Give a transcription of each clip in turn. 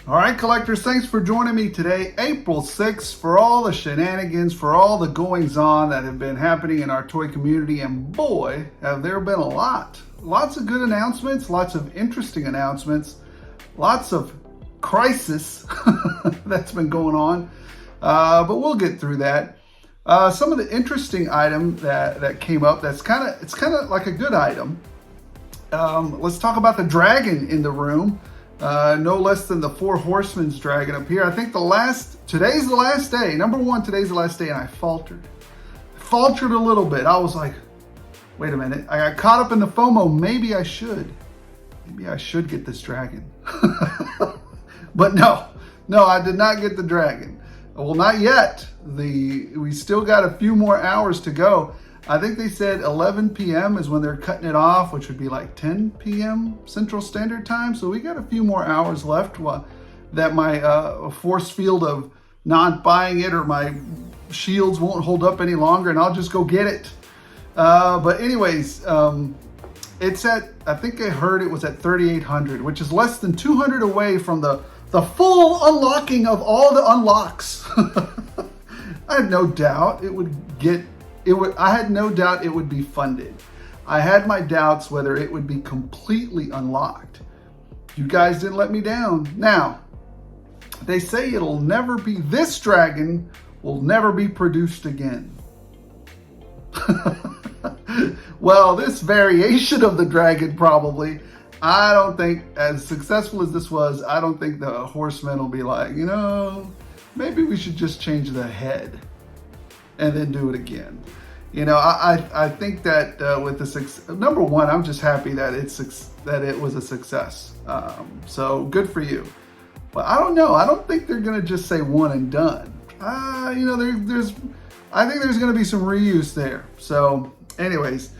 All right, collectors, thanks for joining me today, April 6th, for all the shenanigans, for all the goings-on that have been happening in our toy community. And boy, have there been a lot. Lots of good announcements, lots of interesting announcements, lots of crisis that's been going on. But we'll get through that. Some of the interesting item that came up, it's kind of like a good item. Let's talk about the dragon in the room. No less than the Four Horsemen's dragon up here. I think today's the last day. Number one, today's the last day, and I faltered. Faltered a little bit. I was like, wait a minute. I got caught up in the FOMO. Maybe I should get this dragon. But no, I did not get the dragon. Well, not yet. We still got a few more hours to go. I think they said 11 p.m. is when they're cutting it off, which would be like 10 p.m. Central Standard Time. So we got a few more hours left that my force field of not buying it or my shields won't hold up any longer, and I'll just go get it. But anyways, it's at, I think I heard it was at 3,800, which is less than 200 away from the full unlocking of all the unlocks. I had no doubt it would be funded. I had my doubts whether it would be completely unlocked. You guys didn't let me down. Now, they say this dragon will never be produced again. Well, this variation of the dragon probably. I don't think, as successful as this was, I don't think the horsemen will be like, maybe we should just change the head and then do it again. I think that with the number one, I'm just happy that it was a success. So good for you. But I don't know. I don't think they're gonna just say one and done. I think there's gonna be some reuse there. So, anyways,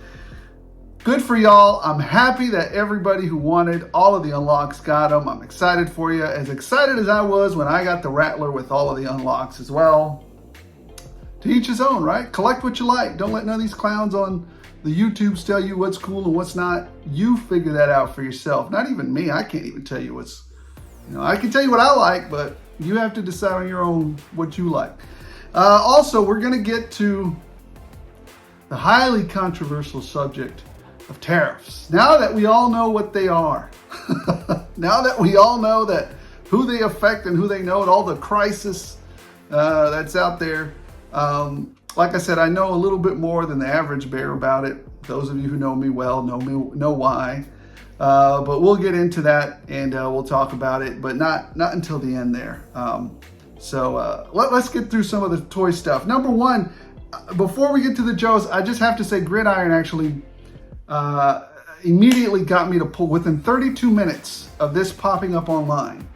good for y'all. I'm happy that everybody who wanted all of the unlocks got them. I'm excited for you. As excited as I was when I got the Rattler with all of the unlocks as well. To each his own, right? Collect what you like. Don't let none of these clowns on the YouTubes tell you what's cool and what's not. You figure that out for yourself. Not even me. I can't even tell you I can tell you what I like, but you have to decide on your own what you like. Also, we're going to get to the highly controversial subject of tariffs. Now that we all know what they are, now that we all know who they affect and who they know and all the crisis that's out there. Like I said, I know a little bit more than the average bear about it. Those of you who know me well know why. But we'll get into that and we'll talk about it, but not until the end there. Let's get through some of the toy stuff. Number one, before we get to the Joes, I just have to say Gridiron actually immediately got me to pull within 32 minutes of this popping up online.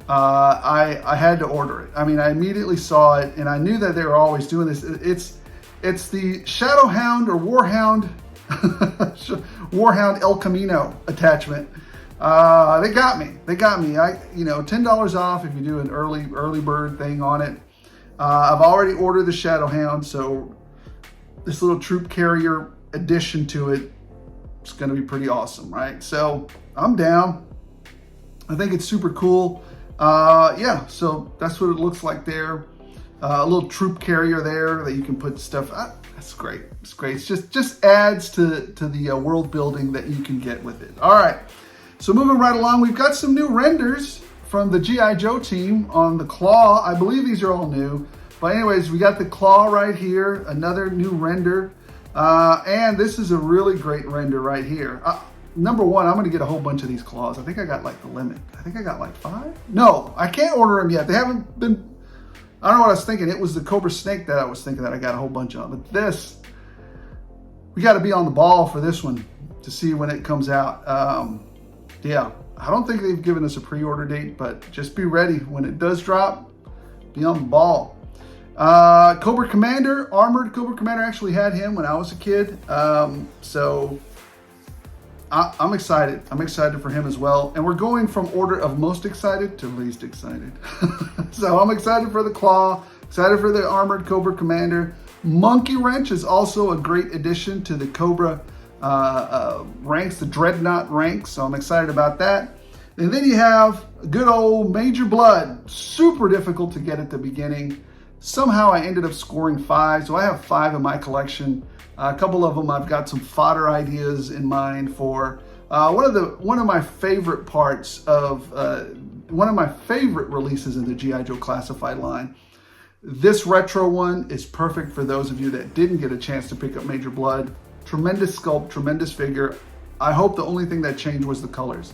I had to order it. I mean, I immediately saw it and I knew that they were always doing this. It's the Shadow Hound or Warhound, Warhound El Camino attachment. They got me. $10 off if you do an early bird thing on it. I've already ordered the Shadow Hound, so this little troop carrier addition to it is going to be pretty awesome, right? So I'm down. I think it's super cool. So that's what it looks like there. A little troop carrier there that you can put stuff. That's great. It's great. It's just adds to the world building that you can get with it. All right. So moving right along, we've got some new renders from the G.I. Joe team on the claw. I believe these are all new. But anyways, we got the claw right here, another new render. And this is a really great render right here. Number one, I'm going to get a whole bunch of these claws. I think I got like the limit. I think I got like 5. No, I can't order them yet. They haven't been, I don't know what I was thinking. It was the Cobra Snake that I was thinking that I got a whole bunch of. But this, we got to be on the ball for this one to see when it comes out. Yeah, I don't think they've given us a pre-order date, but just be ready. When it does drop, be on the ball. Cobra Commander, Armored Cobra Commander, actually had him when I was a kid. So I'm excited. I'm excited for him as well. And we're going from order of most excited to least excited. So I'm excited for the Claw, excited for the Armored Cobra Commander. Monkey Wrench is also a great addition to the Cobra ranks, the Dreadnought ranks. So I'm excited about that. And then you have good old Major Blood. Super difficult to get at the beginning. Somehow I ended up scoring 5, so I have 5 in my collection. A couple of them I've got some fodder ideas in mind for. One of my favorite parts of one of my favorite releases in the G.I. Joe Classified line. This retro one is perfect for those of you that didn't get a chance to pick up Major Blood. Tremendous sculpt, tremendous figure. I hope the only thing that changed was the colors.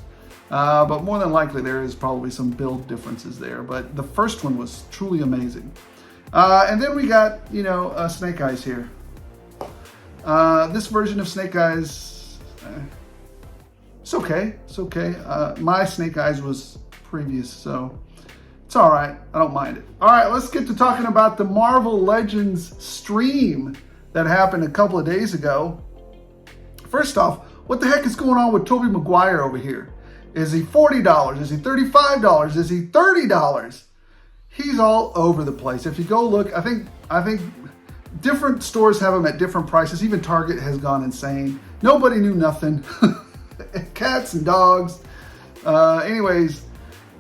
But more than likely there is probably some build differences there. But the first one was truly amazing. And then we got, Snake Eyes here. This version of Snake Eyes, it's okay. It's okay. My Snake Eyes was previous, so it's all right. I don't mind it. All right, let's get to talking about the Marvel Legends stream that happened a couple of days ago. First off, what the heck is going on with Tobey Maguire over here? Is he $40? Is he $35? Is he $30? He's all over the place. If you go look, I think different stores have them at different prices. Even Target has gone insane. Nobody knew nothing. Cats and dogs. Anyways,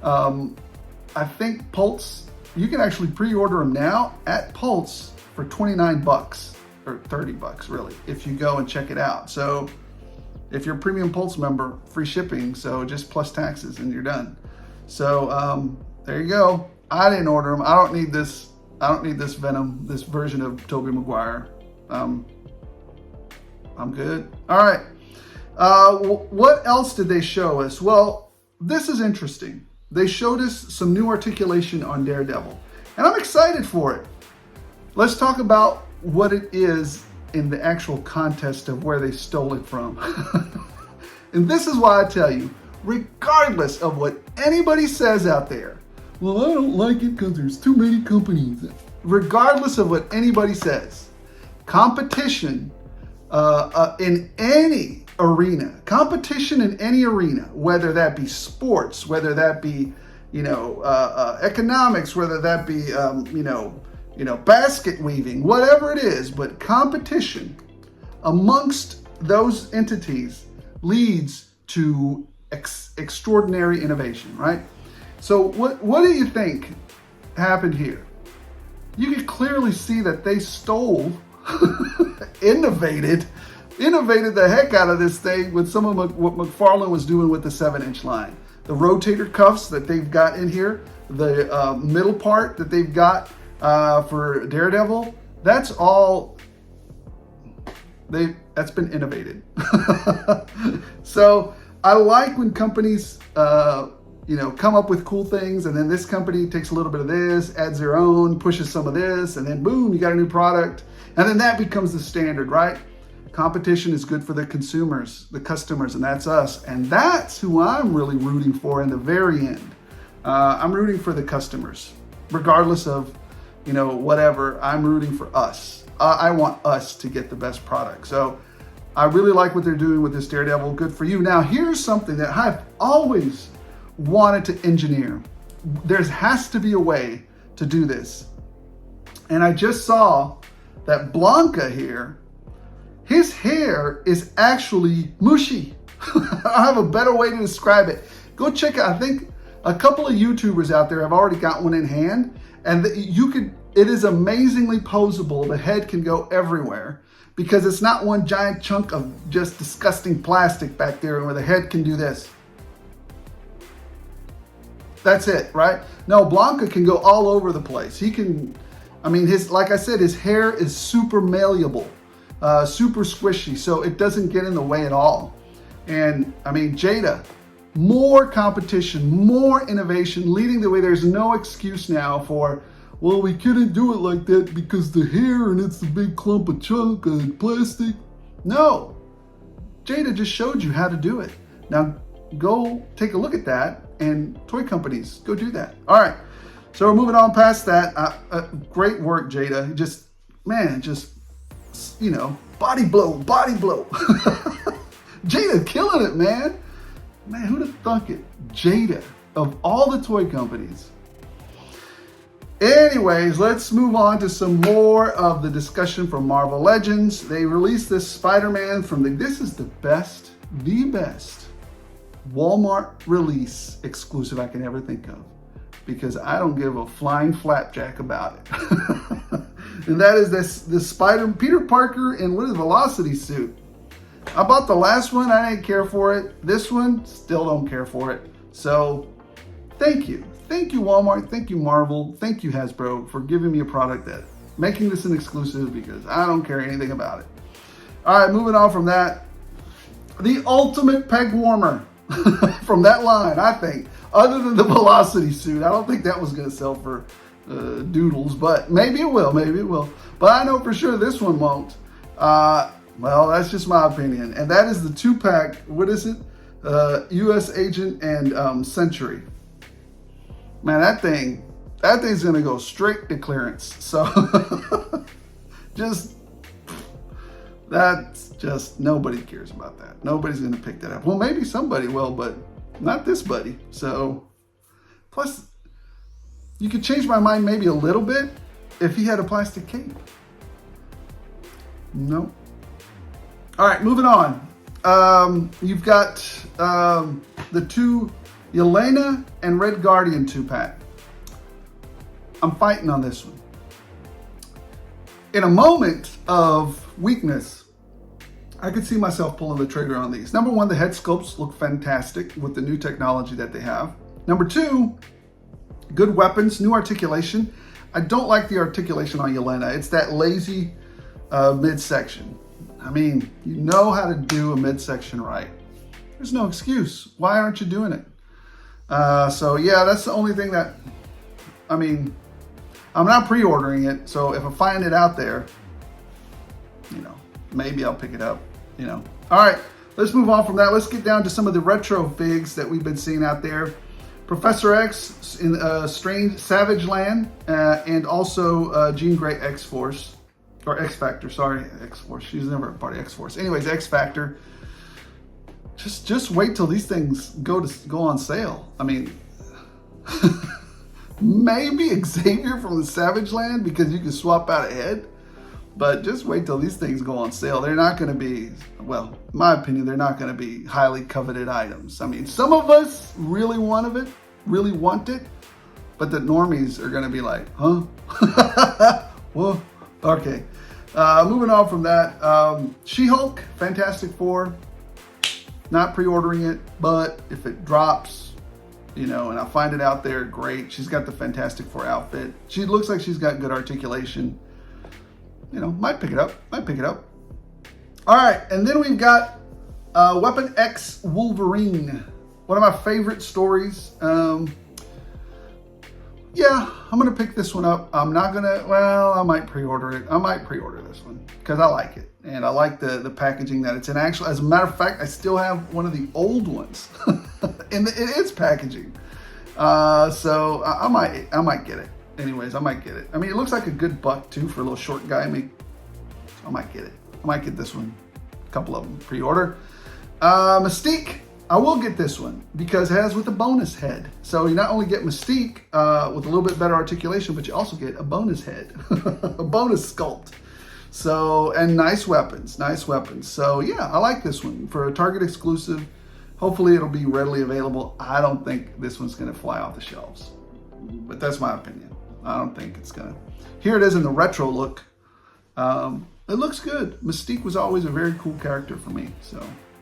I think Pulse, you can actually pre-order them now at Pulse for 29 bucks or 30 bucks really, if you go and check it out. So if you're a premium Pulse member, free shipping, so just plus taxes and you're done. So there you go. I didn't order them. I don't need this Venom, this version of Tobey Maguire. I'm good. All right. What else did they show us? Well, this is interesting. They showed us some new articulation on Daredevil, and I'm excited for it. Let's talk about what it is in the actual context of where they stole it from. And this is why I tell you, regardless of what anybody says out there, well, I don't like it because there's too many companies. Regardless of what anybody says, competition in any arena, whether that be sports, whether that be, economics, whether that be, basket weaving, whatever it is, but competition amongst those entities leads to extraordinary innovation, right? So what do you think happened here? You can clearly see that they stole, innovated the heck out of this thing with some of what McFarlane was doing with the 7-inch line. The rotator cuffs that they've got in here, the middle part that they've got for Daredevil, that's been innovated. So I like when companies come up with cool things, and then this company takes a little bit of this, adds their own, pushes some of this, and then boom, you got a new product. And then that becomes the standard, right? Competition is good for the consumers, the customers, and that's us. And that's who I'm really rooting for in the very end. I'm rooting for the customers, regardless of, whatever. I'm rooting for us. I want us to get the best product. So I really like what they're doing with this Daredevil. Good for you. Now, here's something that I've always wanted to engineer. There has to be a way to do this. And I just saw that Blanca here, his hair is actually mushy. I have a better way to describe it. Go check out, I think a couple of YouTubers out there have already got one in hand, and it is amazingly posable. The head can go everywhere because it's not one giant chunk of just disgusting plastic back there where the head can do this. That's it, right? No, Blanca can go all over the place. He can, like I said, his hair is super malleable, super squishy, so it doesn't get in the way at all. And Jada, more competition, more innovation, leading the way. There's no excuse now for, well, we couldn't do it like that because the hair and it's a big clump of chunk of plastic. No, Jada just showed you how to do it. Now go take a look at that, and toy companies, go do that. All right, so we're moving on past that. Great work, Jada. Just body blow. Jada killing it, man. Man, who'd have thunk it? Jada, of all the toy companies. Anyways, let's move on to some more of the discussion from Marvel Legends. They released this Spider-Man from this is the best Walmart release exclusive I can ever think of, because I don't give a flying flapjack about it. And that is this Peter Parker in what is Velocity suit. I bought the last one, I didn't care for it. This one, still don't care for it. So thank you. Thank you, Walmart. Thank you, Marvel. Thank you, Hasbro, for giving me a product that, making this an exclusive, because I don't care anything about it. All right, moving on from that. The ultimate peg warmer from that line, I think, other than the Velocity suit. I don't think that was going to sell for doodles, but maybe it will, maybe it will. But I know for sure this one won't. Well, that's just my opinion. And that is the 2-pack, what is it? U.S. Agent and Century. Man, that thing's gonna go straight to clearance. So that's just, nobody cares about that. Nobody's gonna pick that up. Well, maybe somebody will, but not this buddy. So, plus, you could change my mind maybe a little bit if he had a plastic cape. Nope. All right, moving on. You've got the 2 Yelena and Red Guardian 2-pack. I'm fighting on this one. In a moment of weakness, I could see myself pulling the trigger on these. Number 1, the head sculpts look fantastic with the new technology that they have. Number 2, good weapons, new articulation. I don't like the articulation on Yelena. It's that lazy midsection. I mean, you know how to do a midsection right. There's no excuse. Why aren't you doing it? So yeah, that's the only thing that, I mean, I'm not pre-ordering it. So if I find it out there, you know, maybe I'll pick it up, you know. All right, let's move on from that. Let's get down to some of the retro figs that we've been seeing out there. Professor X in Strange Savage Land, and also Jean Grey X-Force. Or X-Factor, sorry, X-Force. She's never a part of X-Force. Anyways, X-Factor. Just wait till these things go on sale. I mean, maybe Xavier from the Savage Land, because you can swap out a head. But just wait till these things go on sale. They're not going to be, well, in my opinion, they're not going to be highly coveted items. I mean, some of us really want it, but the normies are going to be like, huh? Well, okay. Moving on from that, She-Hulk, Fantastic Four, not pre-ordering it, but if it drops, you know, and I find it out there, great. She's got the Fantastic Four outfit. She looks like she's got good articulation. You know, might pick it up. All right, and then we've got Weapon X Wolverine, one of my favorite stories. Yeah, I'm gonna pick this one up. I'm not gonna, well, I might pre-order it. I might pre-order this one because I like it. And I like the packaging that it's in. Actually, as a matter of fact, I still have one of the old ones in its packaging. So I might get it. Anyways, I might get it. I mean, it looks like a good buck too for a little short guy. I might get it. I might get this one. A couple of them pre-order. Mystique. I will get this one because it has with a bonus head. So you not only get Mystique with a little bit better articulation, but you also get a bonus head, a bonus sculpt. So, and nice weapons. So yeah, I like this one for a Target exclusive. Hopefully it'll be readily available. I don't think this one's gonna fly off the shelves, but that's my opinion. I don't think it's gonna. Here it is in the retro look. It looks good. Mystique was always a very cool character for me, so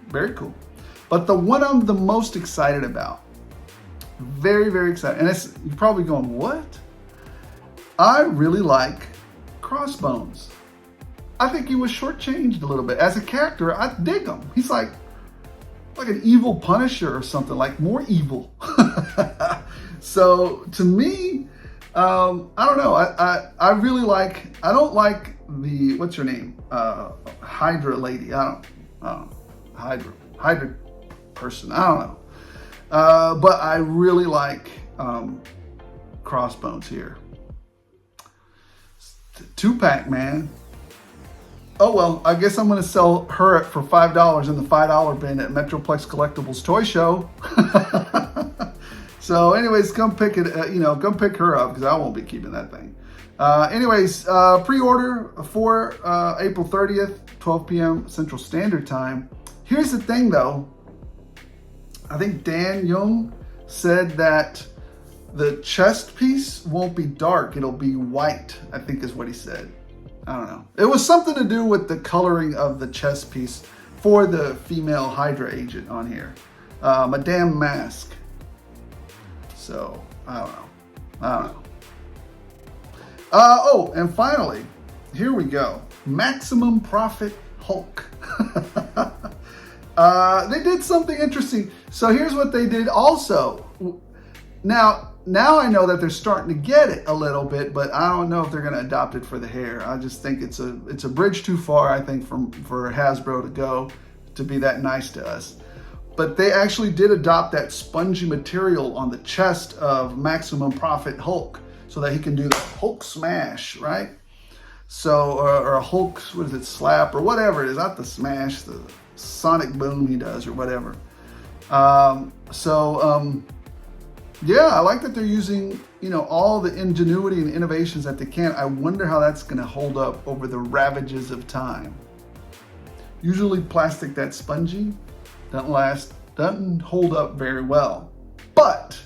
very cool. But the one I'm the most excited about, very, very excited, and it's, you're probably going, what? I really like Crossbones. I think he was shortchanged a little bit. As a character, I dig him. He's like an evil Punisher or something, like more evil. So to me, I don't know. I really like, I don't like the, what's her name? Hydra lady. I don't know. Hydra person. I don't know. But I really like Crossbones here. 2-pack, man. Oh, well, I guess I'm going to sell her for $5 in the $5 bin at Metroplex Collectibles Toy Show. So anyways, come pick it, come pick her up because I won't be keeping that thing. Anyways, pre-order for April 30th, 12 p.m. Central Standard Time. Here's the thing though. I think Dan Young said that the chest piece won't be dark, it'll be white, I think is what he said. I don't know. It was something to do with the coloring of the chest piece for the female Hydra agent on here. A damn mask. So, I don't know. Oh, and finally, here we go. Maximum Profit Hulk. They did something interesting. So here's what they did also. Now I know that they're starting to get it a little bit, but I don't know if they're going to adopt it for the hair. I just think it's a bridge too far, I think, for Hasbro to go to be that nice to us. But they actually did adopt that spongy material on the chest of Maximum Profit Hulk so that he can do the Hulk smash, right? So, or a Hulk, what is it, slap or whatever it is, not the smash, the sonic boom he does or whatever. Yeah, I like that they're using, all the ingenuity and innovations that they can. I wonder how that's going to hold up over the ravages of time. Usually plastic that's spongy doesn't hold up very well, but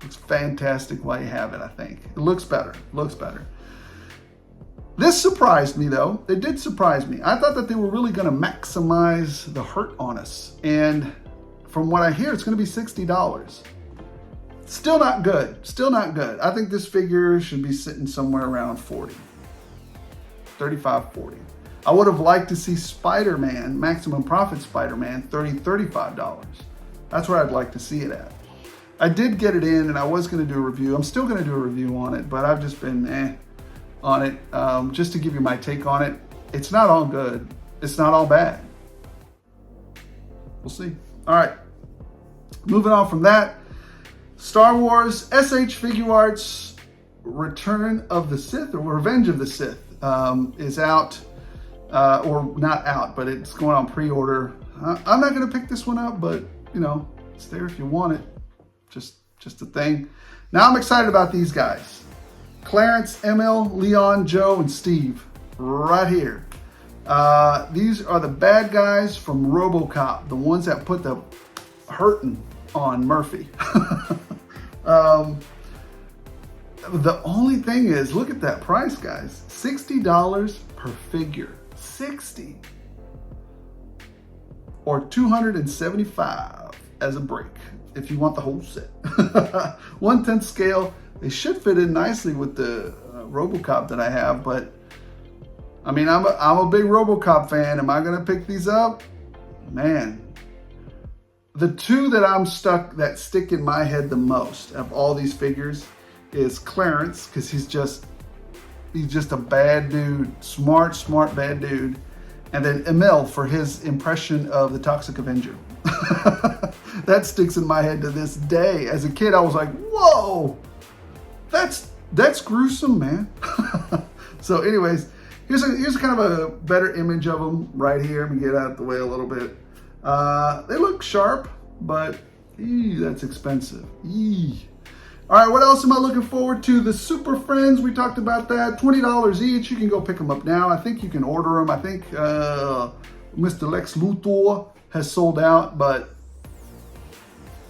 it's fantastic while you have it, I think. It looks better. This surprised me, though. It did surprise me. I thought that they were really going to maximize the hurt on us. And from what I hear, it's going to be $60. Still not good. I think this figure should be sitting somewhere around 40. 35, 40. I would have liked to see Spider-Man, Maximum Profit Spider-Man, $35. That's where I'd like to see it at. I did get it in and I was going to do a review. I'm still going to do a review on it, but I've just been on it. Just to give you my take on it. It's not all good. It's not all bad. We'll see. All right. Moving on from that. Star Wars SH Figure Arts Return of the Sith or Revenge of the Sith is out. Or not out, but it's going on pre-order. I'm not going to pick this one up, but it's there if you want it. Just a thing. Now I'm excited about these guys. Clarence, ML, Leon, Joe, and Steve. Right here. These are the bad guys from RoboCop. The ones that put the hurting on Murphy. The only thing is, look at that price, guys. $60 per figure. 60 or 275 as a break if you want the whole set. 1/10 scale. They should fit in nicely with the RoboCop that I have, but I mean, I'm a big RoboCop fan. Am I gonna pick these up? Man, the two that stick in my head the most of all these figures is Clarence, because he's just a bad dude, smart bad dude. And then Emil for his impression of the Toxic Avenger. That sticks in my head to this day. As a kid, I was like, whoa, that's gruesome, man. So anyways, here's kind of a better image of them right here. Let me get out of the way a little bit. They look sharp, but that's expensive. All right, what else am I looking forward to? The Super Friends, we talked about that. $20 each. You can go pick them up now. I think you can order them. I think Mr. Lex Luthor has sold out, but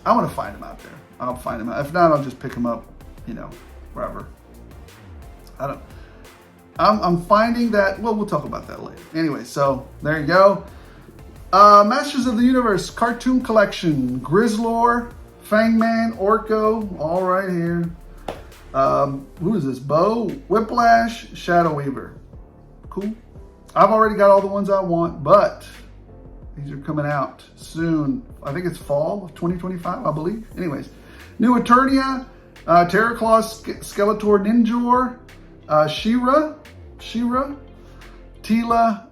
I want to find them out there. I'll find them out. If not, I'll just pick them up, wherever. I'm finding that, well, we'll talk about that later. Anyway, so there you go. Masters of the Universe Cartoon Collection. Grizzlor, Fangman, Orko, all right here. Who is this? Bo, Whiplash, Shadow Weaver. Cool. I've already got all the ones I want, but these are coming out soon. I think it's fall of 2025, I believe. Anyways, New Eternia, Terraclaw, Skeletor, Ninjor, She-Ra, Tila.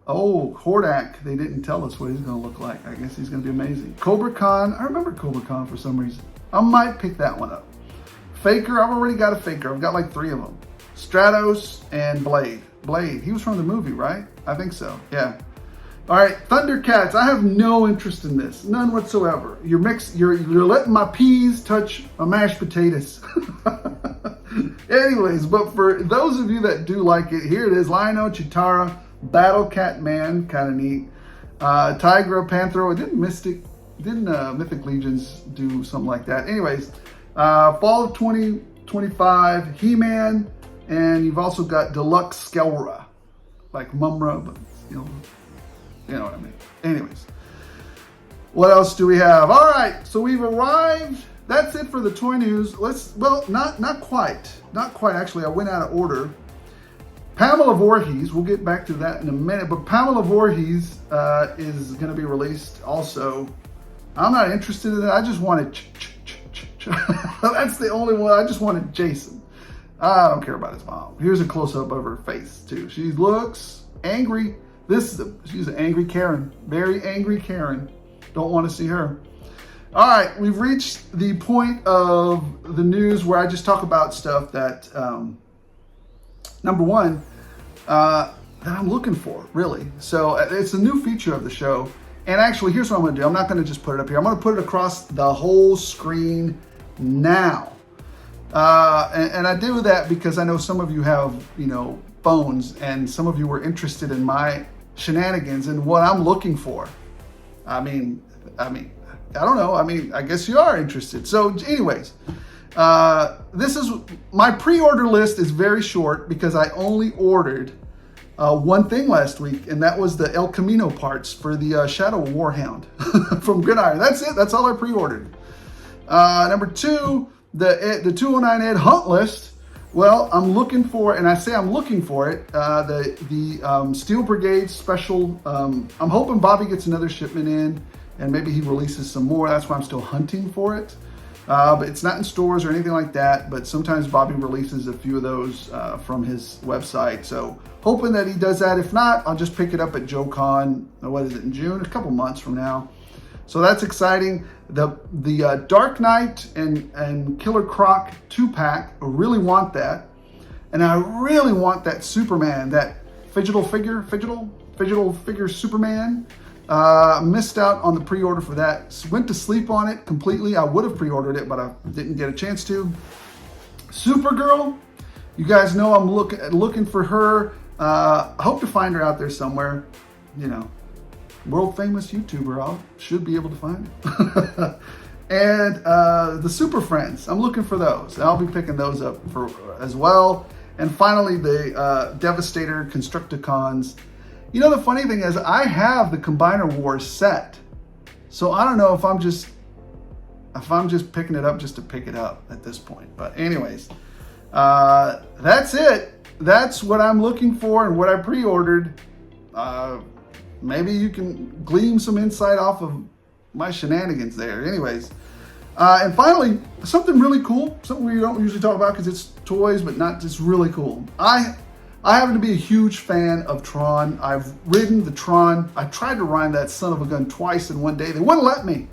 Oh, Hordak. They didn't tell us what he's going to look like. I guess he's going to be amazing. Cobra Khan. I remember Cobra Khan for some reason. I might pick that one up. Faker. I've already got a Faker. I've got like 3 of them. Stratos and Blade. Blade. He was from the movie, right? I think so. Yeah. All right. Thundercats. I have no interest in this. None whatsoever. You're letting my peas touch my mashed potatoes. Anyways, but for those of you that do like it, here it is. Lionel, Chitara, Battle Cat Man, kind of neat. Tigra, Panthro, and then Mystic Didn't Mythic Legions do something like that? Anyways, fall of 2025, He-Man, and you've also got Deluxe Skelra, like Mumra, but you know what I mean. Anyways, what else do we have? All right, so we've arrived. That's it for the toy news. Well, not quite. Actually, I went out of order. Pamela Voorhees, we'll get back to that in a minute, but Pamela Voorhees is going to be released also. I'm not interested in that. I just wanted that's the only one. I just wanted Jason. I don't care about his mom. Here's a close-up of her face, too. She looks angry. She's an angry Karen. Very angry Karen. Don't want to see her. All right, we've reached the point of the news where I just talk about stuff that, number one, that I'm looking for, really. So it's a new feature of the show. And actually, here's what I'm going to do. I'm not going to just put it up here. I'm going to put it across the whole screen now. And I do that because I know some of you have, phones, and some of you were interested in my shenanigans and what I'm looking for. I mean, I don't know. I guess you are interested. So anyways, this is my pre-order list is very short because I only ordered one thing last week, and that was the El Camino parts for the Shadow Warhound from Gridiron. That's it. That's all I pre-ordered. Number two, the 209 Ed Hunt list. Well, I'm looking for, and I say I'm looking for it, the Steel Brigade special. I'm hoping Bobby gets another shipment in, and maybe he releases some more. That's why I'm still hunting for it. But it's not in stores or anything like that. But sometimes Bobby releases a few of those from his website. So hoping that he does that. If not, I'll just pick it up at JoeCon. What is it, in June? A couple months from now. So that's exciting. The Dark Knight and Killer Croc 2-pack, I really want that. And I really want that Superman, that fidgetal figure Superman. Missed out on the pre-order for that. Went to sleep on it completely. I would have pre-ordered it, but I didn't get a chance to. Supergirl, you guys know I'm looking for her. I hope to find her out there somewhere. World famous YouTuber. I should be able to find it. And the Super Friends, I'm looking for those. I'll be picking those up as well. And finally, the Devastator Constructicons. The funny thing is, I have the Combiner Wars set, so I don't know if I'm just picking it up just to pick it up at this point. But anyways, that's it. That's what I'm looking for and what I pre-ordered. Maybe you can glean some insight off of my shenanigans there. Anyways, and finally, something really cool, something we don't usually talk about because it's toys, but not just really cool. I happen to be a huge fan of Tron. I've ridden the Tron. I tried to ride that son of a gun twice in one day. They wouldn't let me.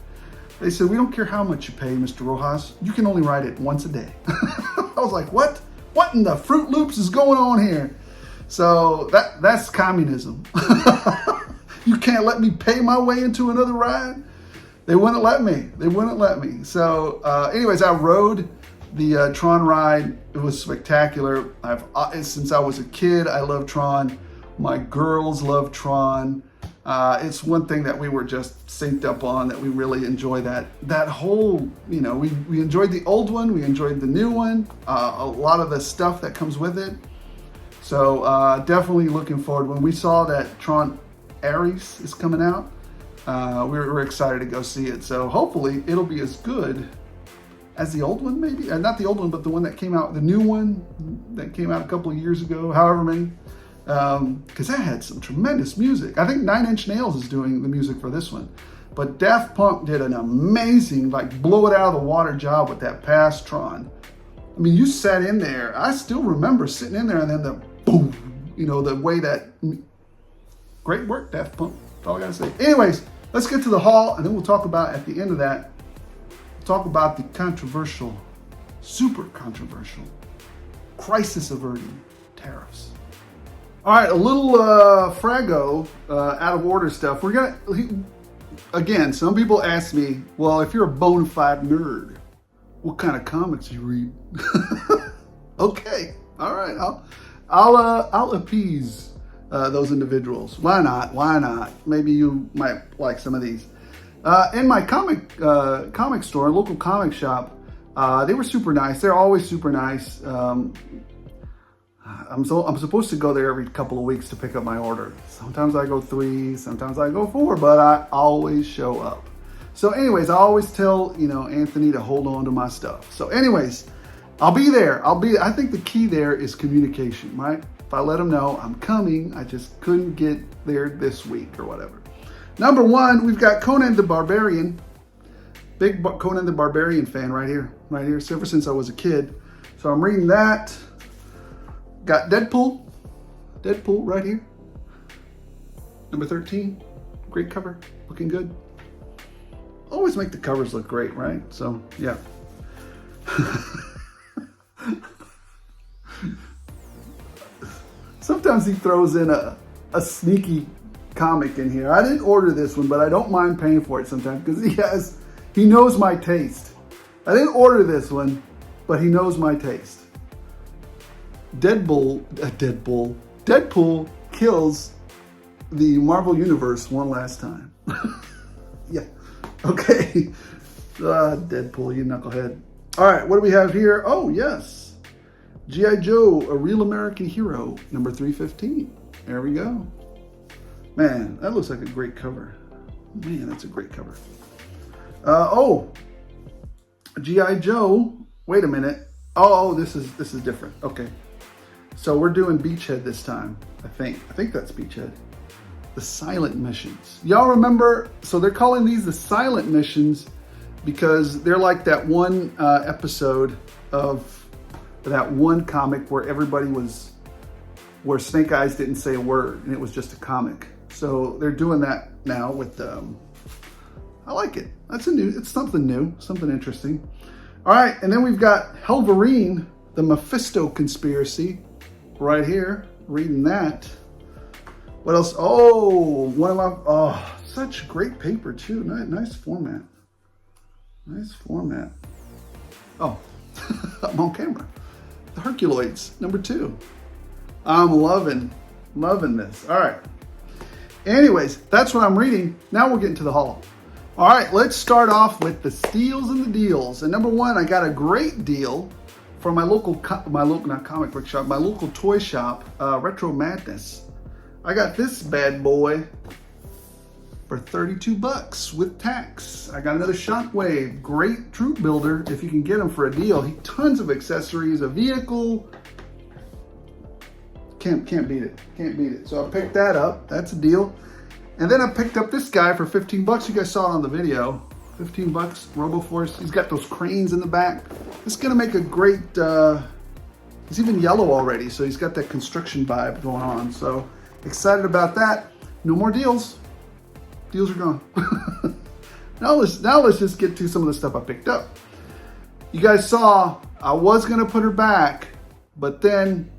They said, we don't care how much you pay, Mr. Rojas. You can only ride it once a day. I was like, what? What in the Fruit Loops is going on here? So that's communism. You can't let me pay my way into another ride? They wouldn't let me. So anyways, I rode the Tron ride. It was spectacular. Since I was a kid, I love Tron. My girls love Tron. It's one thing that we were just synced up on, that we really enjoy that whole, we enjoyed the old one, we enjoyed the new one, a lot of the stuff that comes with it. So definitely looking forward. When we saw that Tron Ares is coming out, we're excited to go see it. So hopefully it'll be as good as the old one, maybe. Not the old one, but the one that came out, the new one that came out a couple of years ago, however many. Because that had some tremendous music. I think 9 Inch Nails is doing the music for this one. But Daft Punk did an amazing, blow it out of the water job with that past Tron. I mean, you sat in there. I still remember sitting in there and then the boom, the way that... Great work, Daft Punk. That's all I gotta say. Anyways, let's get to the haul, and then we'll talk about, at the end of that, the controversial, super controversial, crisis-averting tariffs. All right, a little Frago out of order stuff. Again, some people ask me, well, if you're a bona fide nerd, what kind of comics do you read? Okay, all right, I'll appease those individuals. Why not? Maybe you might like some of these. In my comic store, local comic shop, they were super nice. They're always super nice. I'm supposed to go there every couple of weeks to pick up my order. Sometimes I go 3, sometimes I go 4, but I always show up. So anyways, I always tell, Anthony to hold on to my stuff. So anyways, I'll be there. I think the key there is communication, right? If I let him know I'm coming, I just couldn't get there this week or whatever. Number 1, we've got Conan the Barbarian. Big Conan the Barbarian fan right here. So ever since I was a kid. So I'm reading that. Got Deadpool right here. Number 13, great cover, looking good. Always make the covers look great, right? So, yeah. Sometimes he throws in a sneaky comic in here. I didn't order this one, but I don't mind paying for it sometimes because he knows my taste. I didn't order this one, but he knows my taste. Deadpool kills the Marvel Universe one last time. Yeah. Okay. Deadpool, you knucklehead. All right, what do we have here? Oh, yes. G.I. Joe, A Real American Hero, number 315. There we go. Man, that looks like a great cover. Man, that's a great cover. G.I. Joe. Wait a minute. Oh, this is different. Okay. So we're doing Beachhead this time, I think that's Beachhead. The silent missions. Y'all remember, so they're calling these the silent missions because they're like that one episode of that one comic where where Snake Eyes didn't say a word and it was just a comic. So they're doing that now with, I like it. It's something new, something interesting. All right, and then we've got Helverine, the Mephisto conspiracy. Right here, reading that. What else? Oh, such great paper too. Nice format. Nice format. Oh, I'm on camera. The Herculoids, number 2. I'm loving this. All right. Anyways, that's what I'm reading. Now we're getting to the haul. All right, let's start off with the steals and the deals. And number 1, I got a great deal from my local toy shop, Retro Madness. I got this bad boy for $32 with tax. I got another Shockwave, great troop builder if you can get him for a deal. Tons of accessories, a vehicle. Can't beat it. Can't beat it. So I picked that up. That's a deal. And then I picked up this guy for $15. You guys saw it on the video. $15, RoboForce. He's got those cranes in the back. This is gonna make a great, he's even yellow already, so he's got that construction vibe going on. So excited about that. No more deals. Deals are gone. Now let's just get to some of the stuff I picked up. You guys saw I was gonna put her back, but then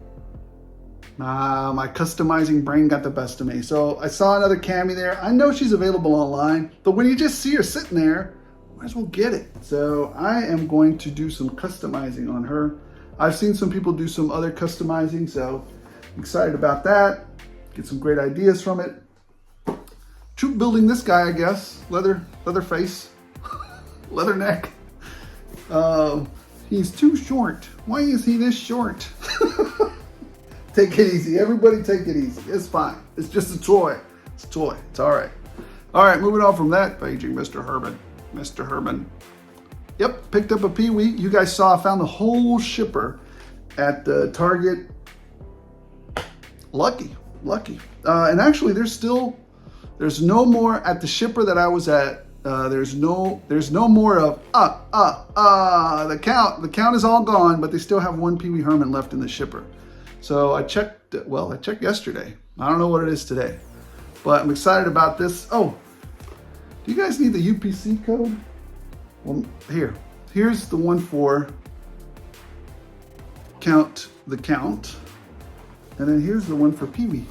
my customizing brain got the best of me. So I saw another cami there. I know she's available online, but when you just see her sitting there, might as well get it. So I am going to do some customizing on her. I've seen some people do some other customizing, so I'm excited about that. Get some great ideas from it. Troop building this guy, I guess. Leather face, leather neck. He's too short. Why is he this short? Take it easy. Everybody take it easy. It's fine. It's just a toy. It's a toy. It's all right. All right, moving on from that, paging Mr. Herman. Mr. Herman. Yep, picked up a Pee-wee. You guys saw I found the whole shipper at Target. Lucky. And actually, there's no more at the shipper that I was at. There's no more of the count is all gone, but they still have one Pee-wee Herman left in the shipper. So I checked yesterday. I don't know what it is today, but I'm excited about this. Oh, do you guys need the UPC code? Well, here's the one for count. And then here's the one for Pee-wee.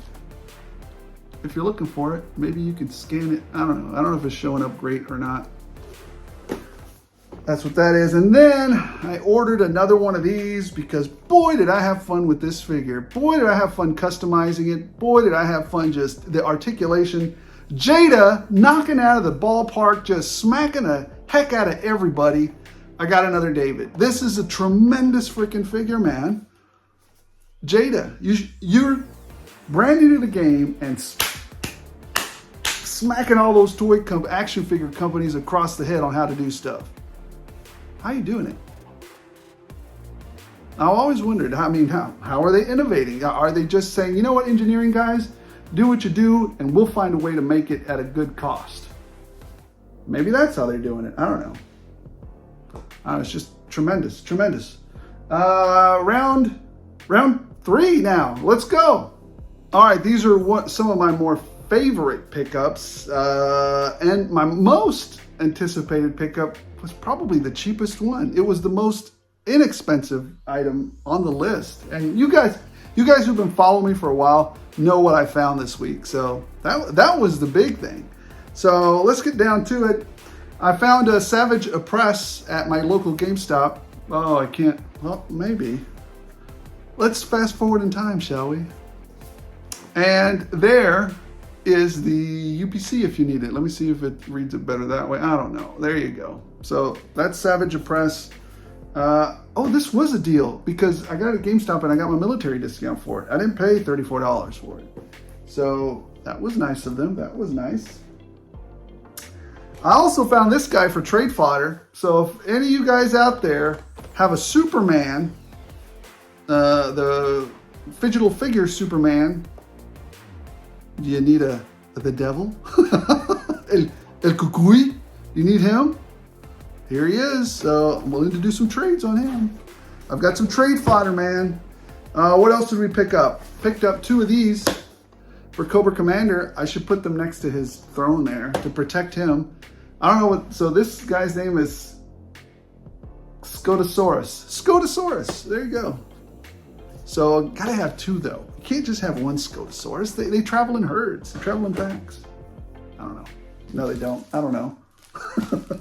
If you're looking for it, maybe you can scan it. I don't know. I don't know if it's showing up great or not. That's what that is. And then I ordered another one of these because boy, did I have fun with this figure. Boy, did I have fun customizing it. Boy, did I have fun just the articulation. Jada knocking out of the ballpark, just smacking the heck out of everybody. I got another David. This is a tremendous freaking figure, man. Jada, you're brand new to the game and smacking all those action figure companies across the head on how to do stuff. How are you doing it? I've always wondered, how are they innovating? Are they just saying, you know what, engineering guys, do what you do and we'll find a way to make it at a good cost? Maybe that's how they're doing it. I don't know. It's just tremendous, tremendous. Round 3 now. Let's go. All right, these are some of my more favorite pickups, and my most anticipated pickup was probably the cheapest one. It was the most inexpensive item on the list, and you guys who've been following me for a while know what I found this week. So that was the big thing. So let's get down to it. I found a Savage Oppress at my local GameStop. Oh, I can't. Well, maybe. Let's fast forward in time, shall we? And there is the UPC if you need it. Let me see if it reads it better that way. I don't know. There you go. So that's Savage Oppress. Oh, this was a deal because I got it at GameStop and I got my military discount for it. I didn't pay $34 for it. So that was nice of them. That was nice. I also found this guy for trade fodder. So if any of you guys out there have a Superman, the digital figure Superman, do you need the devil? El Cucuy? You need him? Here he is. So I'm willing to do some trades on him. I've got some trade fodder, man. What else did we pick up? Picked up 2 of these for Cobra Commander. I should put them next to his throne there to protect him. I don't know what, so this guy's name is Scotosaurus. Scotosaurus, there you go. So gotta have 2 though. You can't just have one Scotosaurus. They travel in herds, they travel in packs. I don't know. No, they don't. I don't know.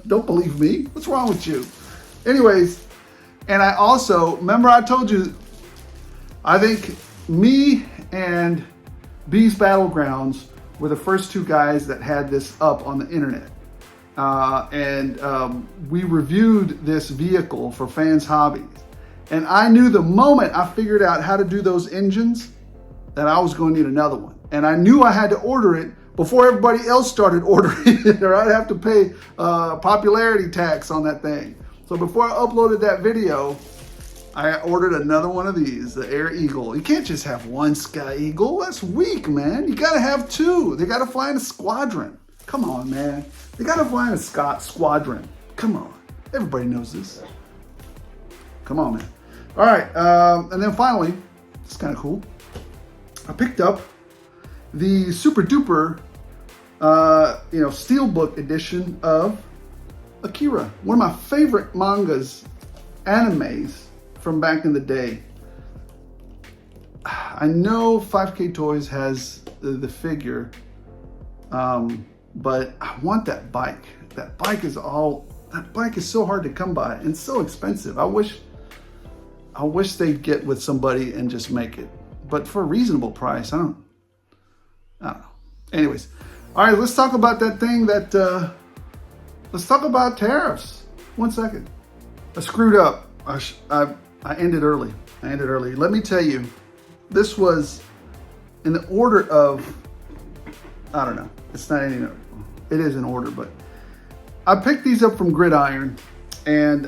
Don't believe me? What's wrong with you? Anyways, and I also, remember I told you, I think me and Bees Battlegrounds were the first 2 guys that had this up on the internet. We reviewed this vehicle for Fans Hobbies. And I knew the moment I figured out how to do those engines that I was going to need another one. And I knew I had to order it before everybody else started ordering it, or I'd have to pay popularity tax on that thing. So before I uploaded that video, I ordered another one of these, the Air Eagle. You can't just have one Sky Eagle. That's weak, man. You gotta have 2. They gotta fly in a squadron. Come on, man. They gotta fly in a squadron. Come on. Everybody knows this. Come on, man. All right, and then finally, it's kind of cool. I picked up the super duper, steelbook edition of Akira, one of my favorite mangas, animes from back in the day. I know 5K Toys has the figure, but I want that bike. That bike is so hard to come by and so expensive. I wish they'd get with somebody and just make it, but for a reasonable price. I don't know. Anyways, all right, let's talk about that thing let's talk about tariffs. 1 second. I screwed up. I ended early. Let me tell you, this was in the order of, I don't know. It's not any, it is in order, but I picked these up from Gridiron, and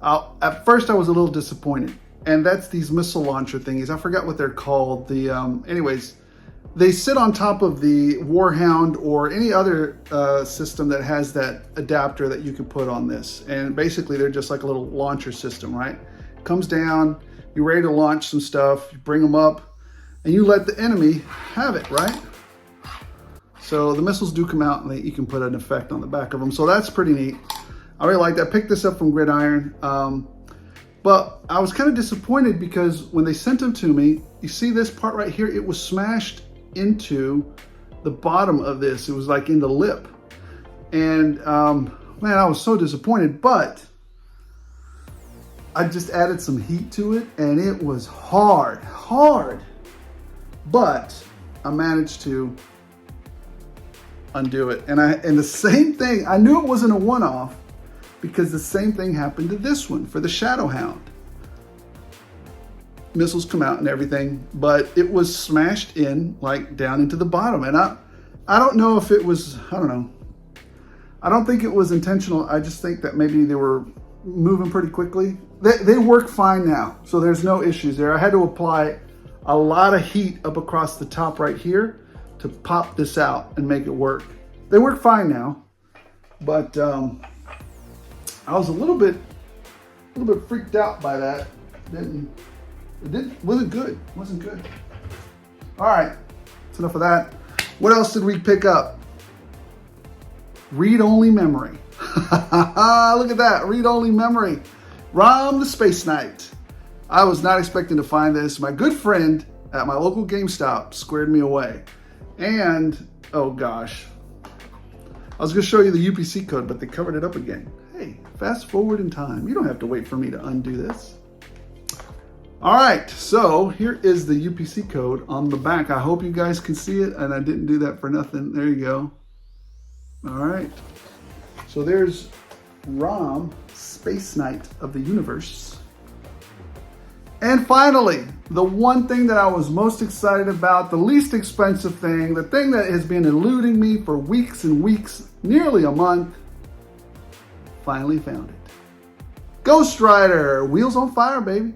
at first I was a little disappointed. And that's these missile launcher thingies. I forgot what they're called. Anyways, they sit on top of the Warhound or any other system that has that adapter that you can put on this. And basically they're just like a little launcher system, right? Comes down, you're ready to launch some stuff, you bring them up, and you let the enemy have it, right? So the missiles do come out and you can put an effect on the back of them. So that's pretty neat. I really like that. Picked this up from Gridiron. But I was kind of disappointed because when they sent them to me, you see this part right here, it was smashed into the bottom of this. It was like in the lip. And man, I was so disappointed, but I just added some heat to it and it was hard. But I managed to undo it. And the same thing, I knew it wasn't a one-off because the same thing happened to this one for the Shadowhound. Missiles come out and everything, but it was smashed in like down into the bottom. And I don't know if it was, I don't know. I don't think it was intentional. I just think that maybe they were moving pretty quickly. They work fine now, so there's no issues there. I had to apply a lot of heat up across the top right here to pop this out and make it work. They work fine now, but I was a little bit freaked out by that. Wasn't good. All right, that's enough of that. What else did we pick up? Read-only memory. Look at that, read-only memory. Rom the Space Knight. I was not expecting to find this. My good friend at my local GameStop squared me away. And, oh gosh, I was gonna show you the UPC code, but they covered it up again. Hey, fast forward in time. You don't have to wait for me to undo this. All right, so here is the UPC code on the back. I hope you guys can see it, and I didn't do that for nothing. There you go. All right, so there's Rom, Space Knight of the Universe. And finally, the one thing that I was most excited about, the least expensive thing, the thing that has been eluding me for weeks and weeks, nearly a month, finally found it. Ghost Rider, wheels on fire, baby.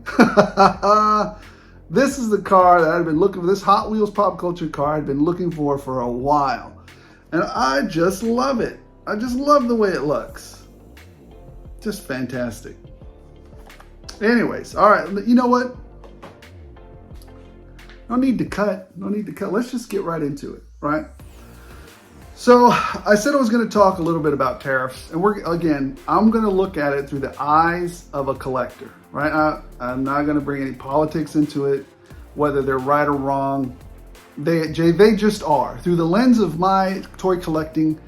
This is the car that I've been looking for, this Hot Wheels pop culture car I've been looking for a while. And I just love it. I just love the way it looks. Just fantastic. Anyways, all right, you know what? No need to cut. Let's just get right into it, right? So I said I was going to talk a little bit about tariffs, and I'm going to look at it through the eyes of a collector, right? I'm not going to bring any politics into it, whether they're right or wrong. They just are. Through the lens of my toy collecting,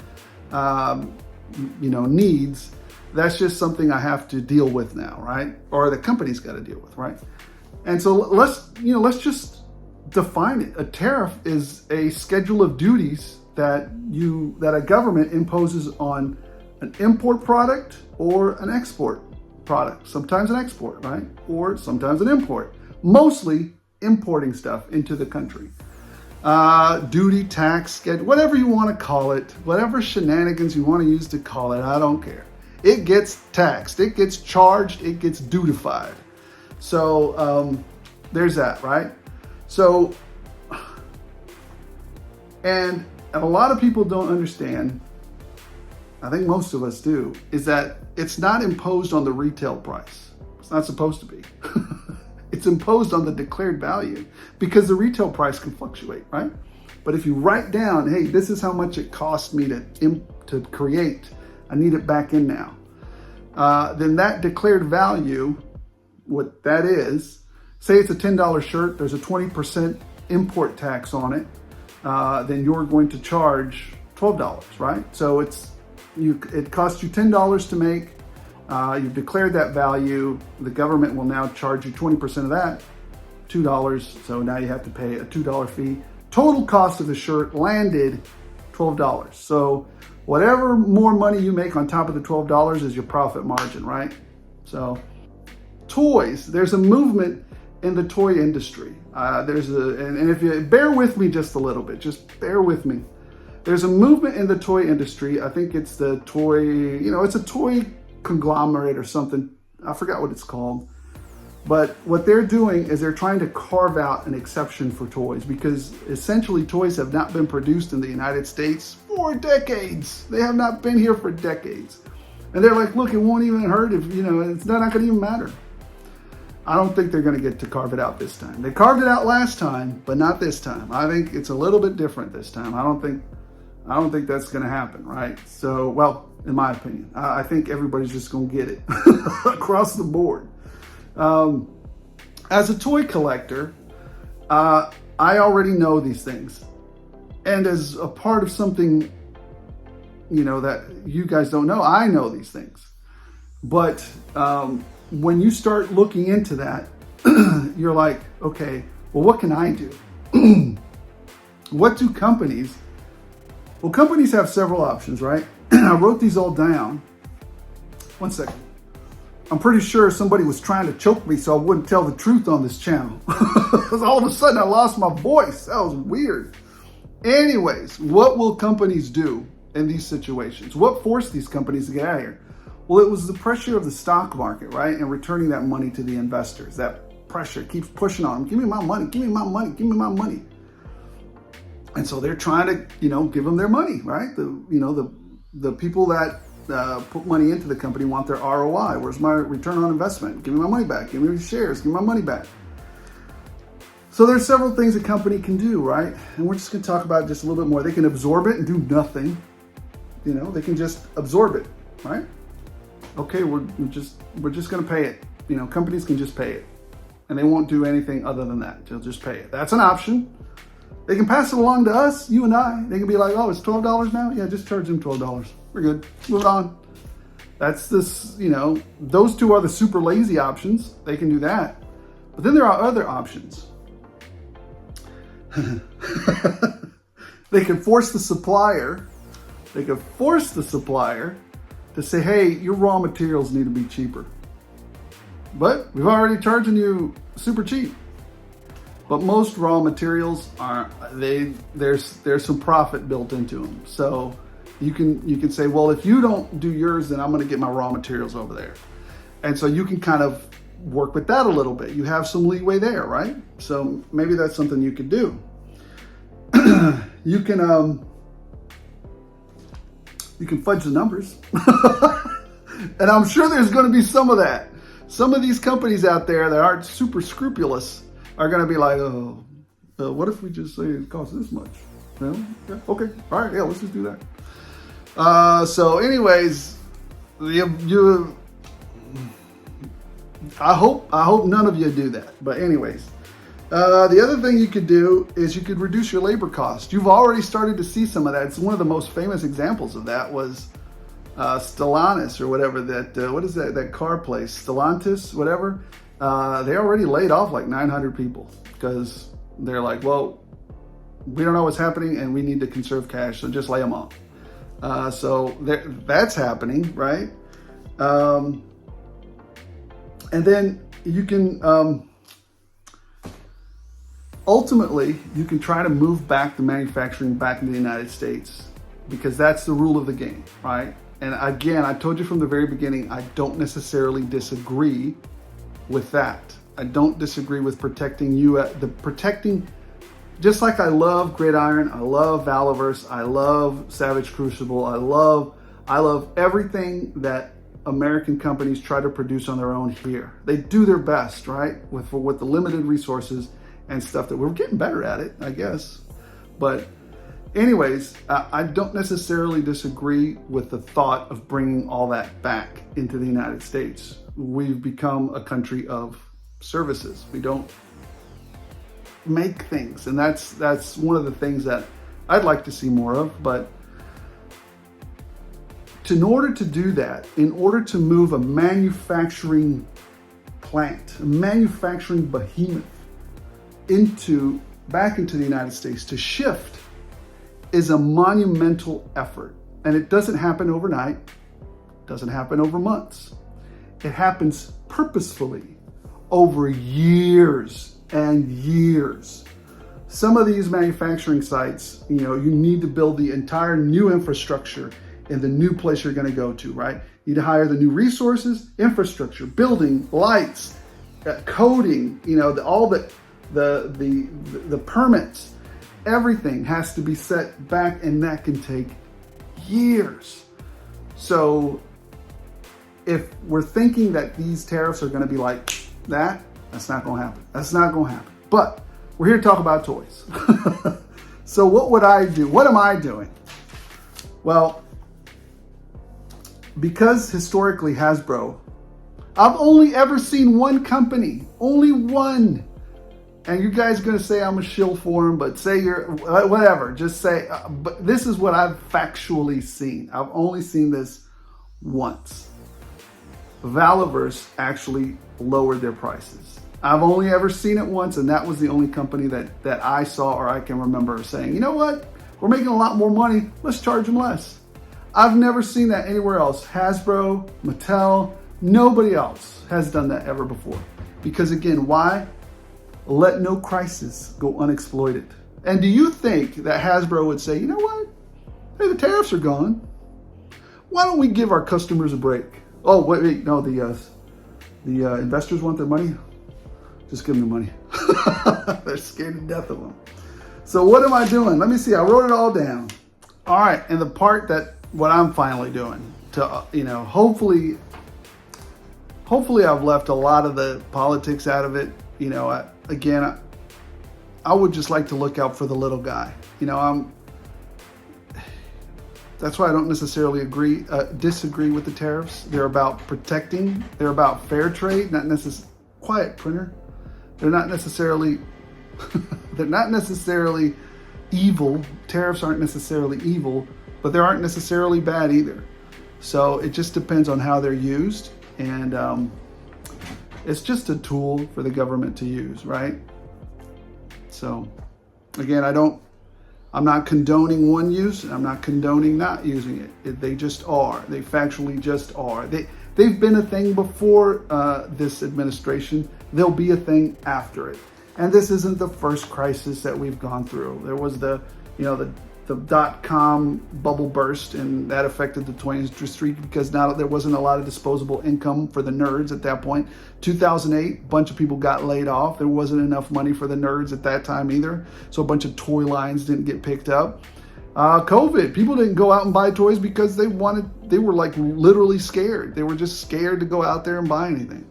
needs. That's just something I have to deal with now, right? Or the company's got to deal with, right? And so let's just define it. A tariff is a schedule of duties that a government imposes on an import product or an export product. Sometimes an export, right? Or sometimes an import. Mostly importing stuff into the country. Duty, tax, schedule, whatever you want to call it, whatever shenanigans you want to use to call it, I don't care. It gets taxed, it gets charged, it gets dutified. So there's that, right? So, and a lot of people don't understand, I think most of us do, is that it's not imposed on the retail price. It's not supposed to be. It's imposed on the declared value because the retail price can fluctuate, right? But if you write down, hey, this is how much it cost me to create, I need it back in now. Then that declared value, what that is, say it's a $10 shirt, there's a 20% import tax on it, then you're going to charge $12, right? So it costs you $10 to make, you've declared that value, the government will now charge you 20% of that, $2, so now you have to pay a $2 fee. Total cost of the shirt landed $12. So whatever more money you make on top of the $12 is your profit margin, right? So toys, there's a movement in the toy industry. And if you bear with me just a little bit, just bear with me. There's a movement in the toy industry. I think it's the toy, it's a toy conglomerate or something. I forgot what it's called. But what they're doing is they're trying to carve out an exception for toys because essentially toys have not been produced in the United States for decades. They have not been here for decades. And they're like, look, it won't even hurt if, it's not going to even matter. I don't think they're going to get to carve it out this time. They carved it out last time, but not this time. I think it's a little bit different this time. I don't think that's going to happen, right? So, well, in my opinion, I think everybody's just going to get it across the board. As a toy collector, I already know these things. And as a part of something, that you guys don't know, I know these things. But when you start looking into that, you're like, okay, well, what can I do? What do companies Well, companies have several options, right? I wrote these all down. One second. I'm pretty sure somebody was trying to choke me so I wouldn't tell the truth on this channel. Because all of a sudden I lost my voice. That was weird. Anyways, what will companies do in these situations? What forced these companies to get out of here? Well, it was the pressure of the stock market, right? And returning that money to the investors. That pressure keeps pushing on them. Give me my money, give me my money, give me my money. And so they're trying to, give them their money, right? The people that put money into the company want their ROI. Where's my return on investment? Give me my money back. Give me the shares. Give me my money back. So there's several things a company can do, right? And we're just going to talk about it just a little bit more. They can absorb it and do nothing. They can just absorb it, right? Okay, we're just going to pay it. Companies can just pay it, and they won't do anything other than that. They'll just pay it. That's an option. They can pass it along to us, you and I. They can be like, oh, it's $12 now? Yeah, just charge them $12. We're good. Move on. That's this, those two are the super lazy options. They can do that. But then there are other options. They can force the supplier. They can force the supplier to say, hey, your raw materials need to be cheaper. But we've already charging you super cheap. But most raw materials there's some profit built into them. So you can say, well, if you don't do yours, then I'm going to get my raw materials over there. And so you can kind of work with that a little bit. You have some leeway there, right? So maybe that's something you could do. You can fudge the numbers. And I'm sure there's going to be some of that. Some of these companies out there that aren't super scrupulous are going to be like, what if we just say it costs this much? Yeah, okay, all right, yeah, let's just do that. So anyways, I hope none of you do that. But anyways, the other thing you could do is you could reduce your labor cost. You've already started to see some of that. It's one of the most famous examples of that was Stellantis or whatever that, what is that car place? Stellantis, whatever. They already laid off like 900 people because they're like, well, we don't know what's happening and we need to conserve cash, so just lay them off. So that's happening, right? And then you can, ultimately, you can try to move back the manufacturing back into the United States because that's the rule of the game, right? And again, I told you from the very beginning, I don't necessarily disagree with that. I don't disagree with protecting just like I love Gridiron, I love Valaverse, I love Savage Crucible, I love everything that American companies try to produce on their own here. They do their best, right? With the limited resources and stuff that we're getting better at it, I guess. But anyways, I don't necessarily disagree with the thought of bringing all that back into the United States. We've become a country of services. We don't make things, and that's one of the things that I'd like to see more of. But in order to do that, in order to move a manufacturing plant, a manufacturing behemoth back into the United States, to shift is a monumental effort. And it doesn't happen overnight, doesn't happen over months. It happens purposefully over years and years. Some of these manufacturing sites, you need to build the entire new infrastructure in the new place you're going to go to, right? You need to hire the new resources, infrastructure, building, lights, coding, all the permits. Everything has to be set back, and that can take years. So if we're thinking that these tariffs are going to be like that, that's not going to happen. That's not going to happen. But we're here to talk about toys. So what would I do? What am I doing? Well, because historically Hasbro, I've only ever seen one company, only one. And you guys are going to say I'm a shill for him, but say you're, whatever, just say, but this is what I've factually seen. I've only seen this once. Valaverse actually lowered their prices. I've only ever seen it once, and that was the only company that I saw or I can remember saying, you know what, We're making a lot more money. Let's charge them less. I've never seen that anywhere else. Hasbro, Mattel, nobody else has done that ever before. Because again, why? Let no crisis go unexploited. And do you think that Hasbro would say, you know what? Hey, the tariffs are gone. Why don't we give our customers a break? Oh, wait, no, the investors want their money. Just give them the money. They're scared to death of them. So what am I doing? Let me see. I wrote it all down. All right, and the part that what I'm finally doing to, hopefully I've left a lot of the politics out of it. I would just like to look out for the little guy. That's why I don't necessarily disagree with the tariffs. They're about protecting. They're about fair trade, not necessarily quiet printer. They're not necessarily evil. Tariffs aren't necessarily evil, but they aren't necessarily bad either. So it just depends on how they're used, and it's just a tool for the government to use, right? So again, I'm not condoning one use, and I'm not condoning not using it. They just are. They factually just are. They've been a thing before this administration. They'll be a thing after it. And this isn't the first crisis that we've gone through. There was the dot-com bubble burst, and that affected the toy industry because now there wasn't a lot of disposable income for the nerds at that point. 2008, a bunch of people got laid off. There wasn't enough money for the nerds at that time either. So a bunch of toy lines didn't get picked up. COVID, people didn't go out and buy toys because they were like literally scared. They were just scared to go out there and buy anything.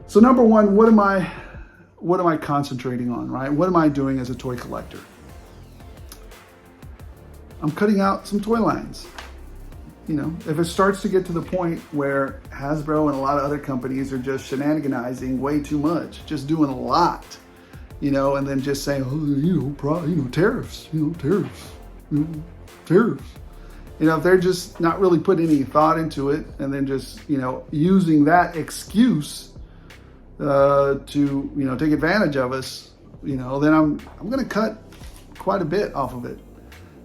So number one, what am I concentrating on, right? What am I doing as a toy collector? I'm cutting out some toy lines. If it starts to get to the point where Hasbro and a lot of other companies are just shenaniganizing way too much, just doing a lot, and then just saying, tariffs, tariffs. If they're just not really putting any thought into it, and then just, using that excuse to, take advantage of us, then I'm going to cut quite a bit off of it.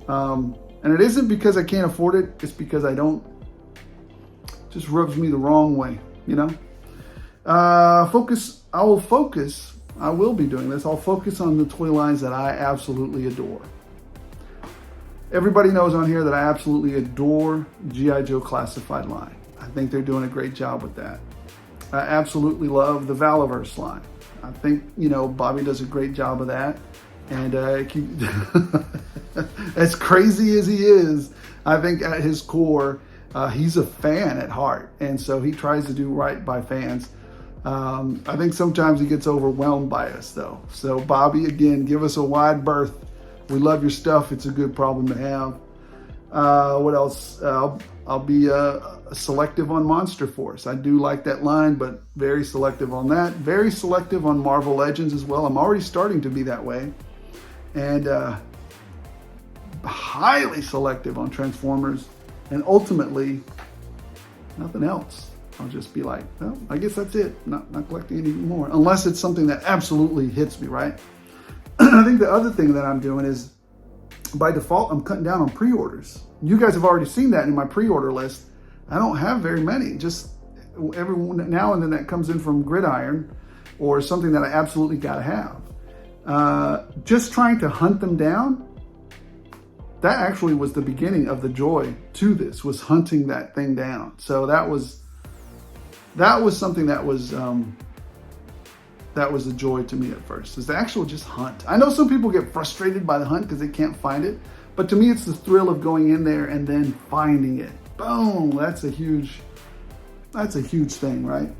And it isn't because I can't afford it. It's because I don't. It just rubs me the wrong way, Focus. I will be doing this. I'll focus on the toy lines that I absolutely adore. Everybody knows on here that I absolutely adore G.I. Joe Classified line. I think they're doing a great job with that. I absolutely love the Valaverse line. I think, Bobby does a great job of that. And as crazy as he is, I think at his core, he's a fan at heart. And so he tries to do right by fans. I think sometimes he gets overwhelmed by us, though. So Bobby, again, give us a wide berth. We love your stuff. It's a good problem to have. What else? I'll be selective on Monster Force. I do like that line, but very selective on that. Very selective on Marvel Legends as well. I'm already starting to be that way. And highly selective on Transformers. And ultimately, nothing else. I'll just be like, well, I guess that's it. Not collecting any more. Unless it's something that absolutely hits me, right? I think the other thing that I'm doing is, by default, I'm cutting down on pre-orders. You guys have already seen that in my pre-order list. I don't have very many. Just every now and then that comes in from Gridiron or something that I absolutely got to have. Just trying to hunt them down, that actually was the beginning of the joy to this, was hunting that thing down. So that was something that was a joy to me at first, is the actual just hunt. I know some people get frustrated by the hunt because they can't find it, but to me it's the thrill of going in there and then finding it. Boom, that's a huge thing, right?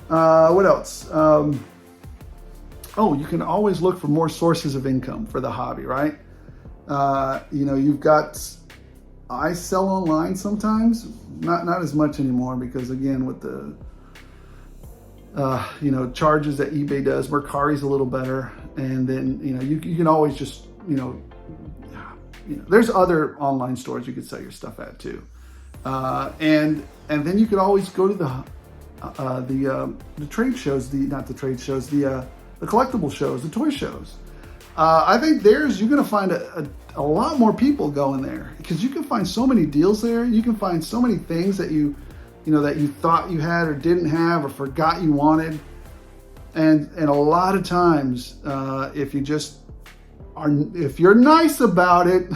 What else? You can always look for more sources of income for the hobby, right? You've got, I sell online sometimes, not as much anymore because again, with the charges that eBay does, Mercari's a little better. And then, you can always just, there's other online stores you could sell your stuff at too. And then you could always go to the trade shows, the collectible shows, the toy shows. I think you're going to find a lot more people going there because you can find so many deals there. You can find so many things that that you thought you had or didn't have or forgot you wanted. And a lot of times, if you're nice about it,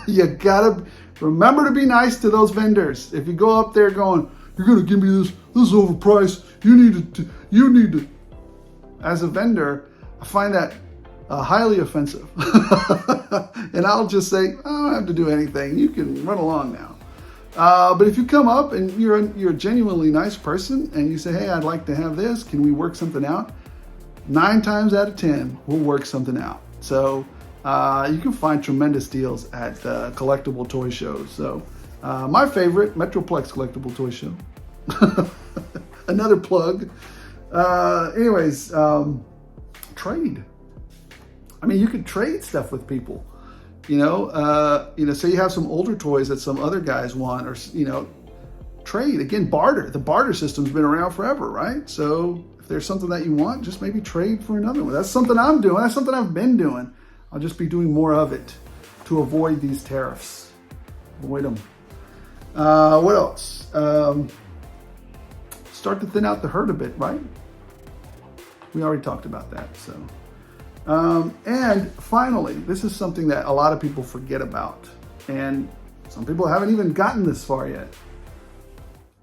you gotta remember to be nice to those vendors. If you go up there going, "You're gonna give me this is overpriced. You need to." As a vendor, I find that highly offensive, and I'll just say, "I don't have to do anything. You can run along now." But if you come up and you're a genuinely nice person and you say, "Hey, I'd like to have this. Can we work something out?" 9 times out of 10, we'll work something out. So you can find tremendous deals at collectible toy shows. So my favorite, Metroplex Collectible Toy Show. Another plug. Anyways, trade. I mean, you could trade stuff with people. Say you have some older toys that some other guys want, or trade. Again, barter. The barter system's been around forever, right? So if there's something that you want, just maybe trade for another one. That's something I'm doing. That's something I've been doing. I'll just be doing more of it to avoid these tariffs. Avoid them. What else? Start to thin out the herd a bit, right? We already talked about that. So, and finally, this is something that a lot of people forget about, and some people haven't even gotten this far yet.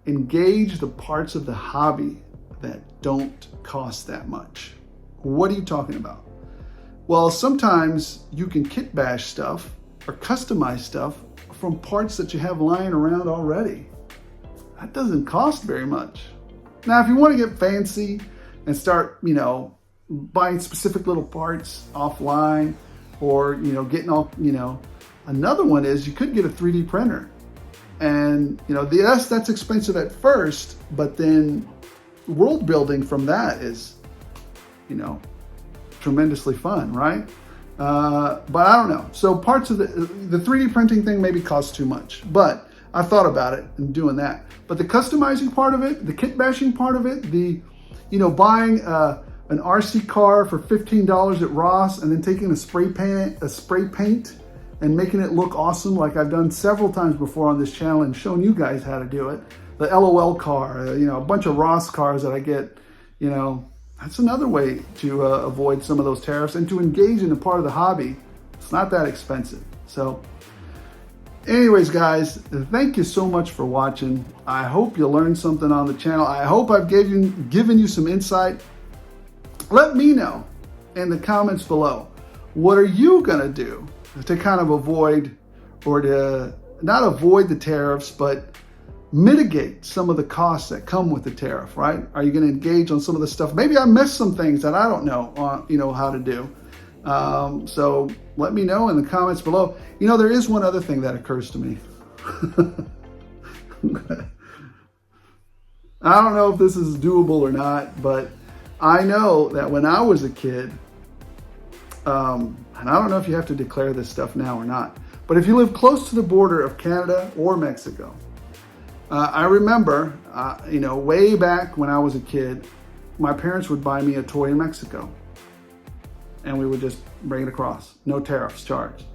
Engage the parts of the hobby that don't cost that much. What are you talking about? Well, sometimes you can kit bash stuff or customize stuff from parts that you have lying around already. That doesn't cost very much. Now, if you want to get fancy and start, buying specific little parts offline, or, getting all, another one is you could get a 3D printer. And, that's expensive at first, but then world building from that is, tremendously fun, right? But I don't know. So parts of the 3D printing thing maybe costs too much, but I thought about it and doing that. But the customizing part of it, the kit bashing part of it, the, buying an RC car for $15 at Ross and then taking a spray paint and making it look awesome, like I've done several times before on this channel and shown you guys how to do it. The LOL car, a bunch of Ross cars that I get, that's another way to avoid some of those tariffs and to engage in a part of the hobby. It's not that expensive. So anyways, guys, thank you so much for watching. I hope you learned something on the channel. I hope I've given you some insight. Let me know in the comments below, what are you gonna do to kind of avoid, or to not avoid the tariffs, but mitigate some of the costs that come with the tariff, right? Are you going to engage on some of the stuff? Maybe I missed some things that I don't know, how to do. So let me know in the comments below. There is one other thing that occurs to me. I don't know if this is doable or not, but I know that when I was a kid, and I don't know if you have to declare this stuff now or not, but if you live close to the border of Canada or Mexico, I remember, way back when I was a kid, my parents would buy me a toy in Mexico and we would just bring it across. No tariffs charged.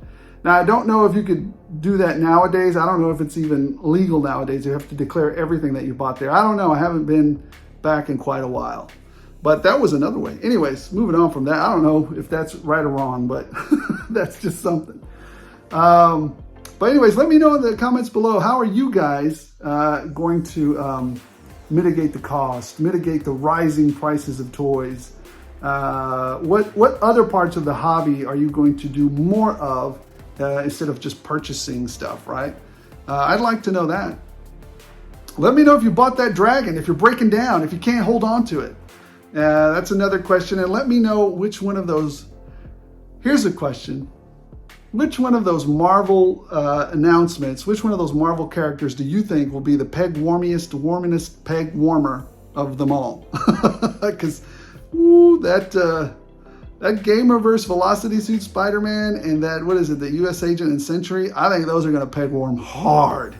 Now, I don't know if you could do that nowadays. I don't know if it's even legal nowadays. You have to declare everything that you bought there. I don't know. I haven't been back in quite a while. But that was another way. Anyways, moving on from that, I don't know if that's right or wrong, but that's just something. But anyways, let me know in the comments below, how are you guys going to mitigate the cost, mitigate the rising prices of toys? What other parts of the hobby are you going to do more of instead of just purchasing stuff, right? I'd like to know that. Let me know if you bought that dragon, if you're breaking down, if you can't hold on to it. That's another question. And let me know which one of those, here's a question. Which one of those Marvel announcements, which one of those Marvel characters do you think will be the warmest peg warmer of them all? Because that Gamerverse Velocity Suit Spider-Man and that, what is it, the US Agent and Sentry, I think those are going to peg warm hard.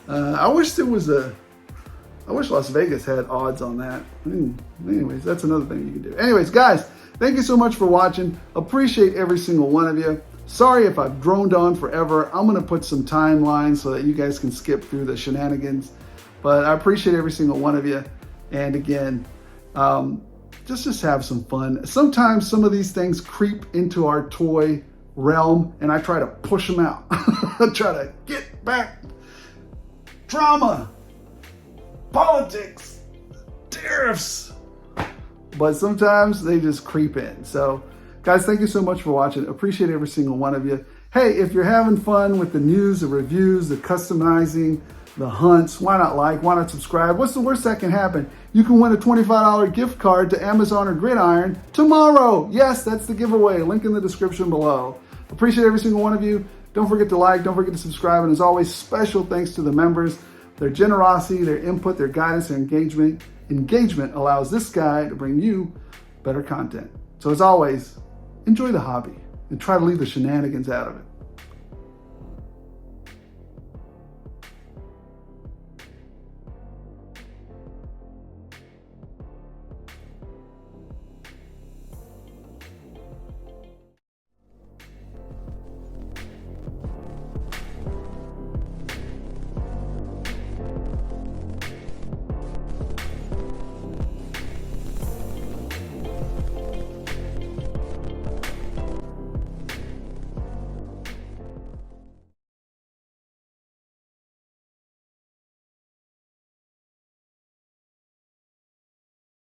I wish Las Vegas had odds on that. Anyways, that's another thing you can do. Anyways, guys, Thank you so much for watching. Appreciate every single one of you. Sorry if I've droned on forever. I'm going to put some timelines so that you guys can skip through the shenanigans. But I appreciate every single one of you. And again, just have some fun. Sometimes some of these things creep into our toy realm and I try to push them out. I try to get back. Drama, politics, tariffs. But sometimes they just creep in. So guys, thank you so much for watching. Appreciate every single one of you. Hey, if you're having fun with the news, the reviews, the customizing, the hunts, why not subscribe? What's the worst that can happen? You can win a $25 gift card to Amazon or Gridiron tomorrow. Yes, that's the giveaway. Link in the description below. Appreciate every single one of you. Don't forget to like, don't forget to subscribe. And as always, special thanks to the members. Their generosity, their input, their guidance, their engagement allows this guy to bring you better content. So as always, enjoy the hobby and try to leave the shenanigans out of it.